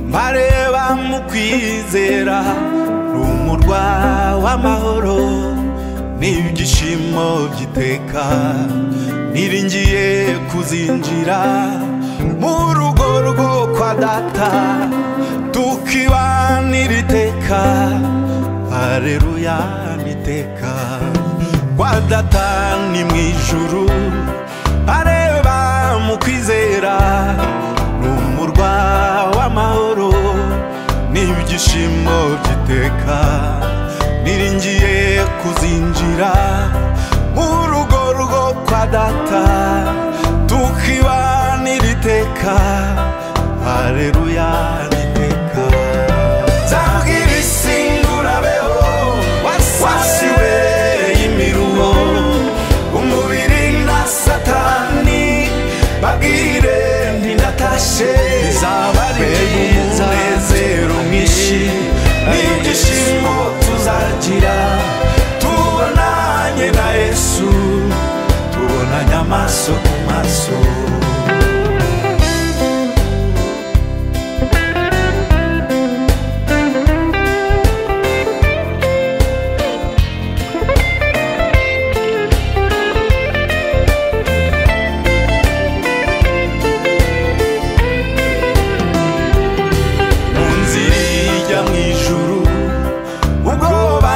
mbareba mu kwizera n'umurwa w'amahoro n'ibyishimo by'iteka niringiye kuzinjira mu rugo rwo kwa data tukibanira iteka haleluya niteka kwa data ni mu ijuru areba mu kwizera n'umurwa w'amahoro n'ibyishimo by'iteka niringiye kuzinjira mu rugo rwo kwa data tukibanira iteka haleluya niteka zabwira isingura beho wasiwe imiruho umubiri na satani babwire ntindatashe bizabariye umunezero mwinshi n'ibyishimo tuzagira tubonanye na Yesu tubonanye amaso ku maso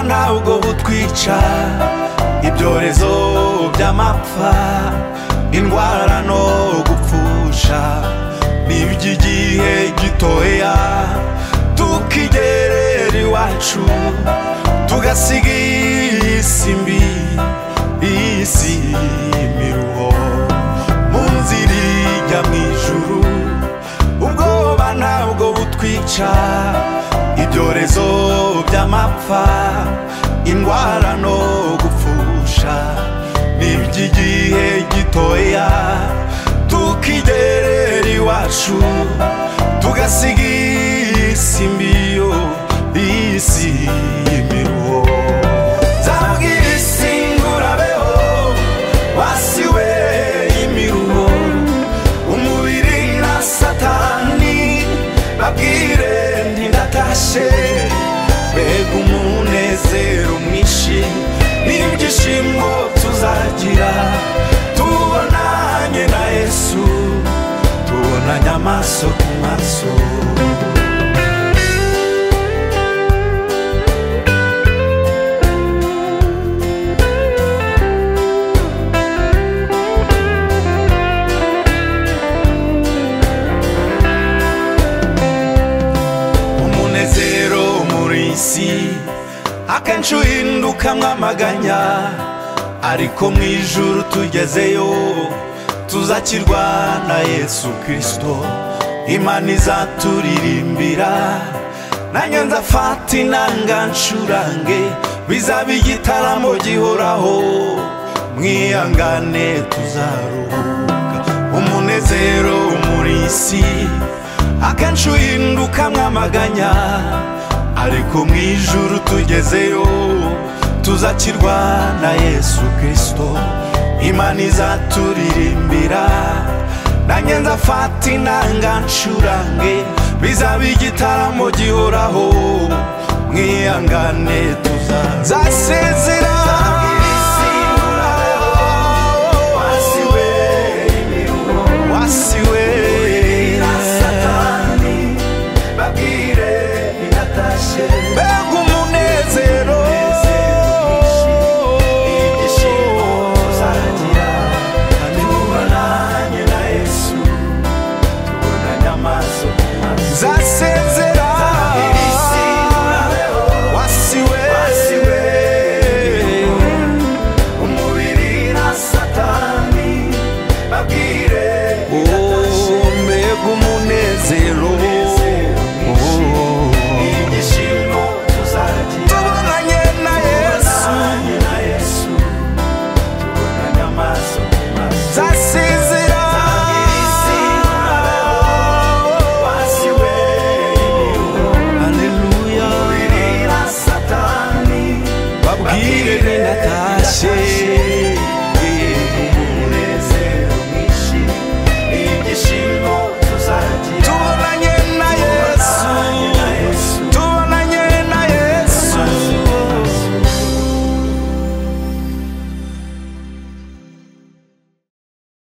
ntabwo butwica ibyorezo by'amapfa indwara no gupfusha n'iby'igihe gitoya tukigerera iwacu tugasiga isi mbi isi y'imiruho mu nzira ijya mu ijuru ubwoba ntabwo butwica ibyorezo by'amapfa indwara no gupfusha n'iby'igihe gitoya tukigerera iwacu tugasiga isi mbi isi y'imiruho zabwira isingura beho wasiwe imiruho umubiri na satani babwire ntindatashe mbega umunezero mwinshi n'ibyishimo tuzagira tubonanye na Yesu tubonanye amaso ku maso akenshi uhindukamwo amaganya ariko mu ijuru tugezeyo tuzakirwa na Yesu Kristo Imana izaturirimbira nanjye nzafata inanga ncurange bizaba igitaramo gihoraho mwihangane tuzaruhuka umunezero muri isi akenshi uhindukamwo amaganya ariko mu ijuru tugezeyo tuzakirwa na Yesu Kristo Imana izaturirimbira nanjye nzafata inanga ncurange bizaba igitaramo gihoraho mwihangane tuzasezera wasiwe satani babwire mbega umunezero ibyishimo tuzagira tubonanye na Yesu tubonanye amaso zasezera wasiwe umubiri na satani babwire mbega umunezero babwire ninatashe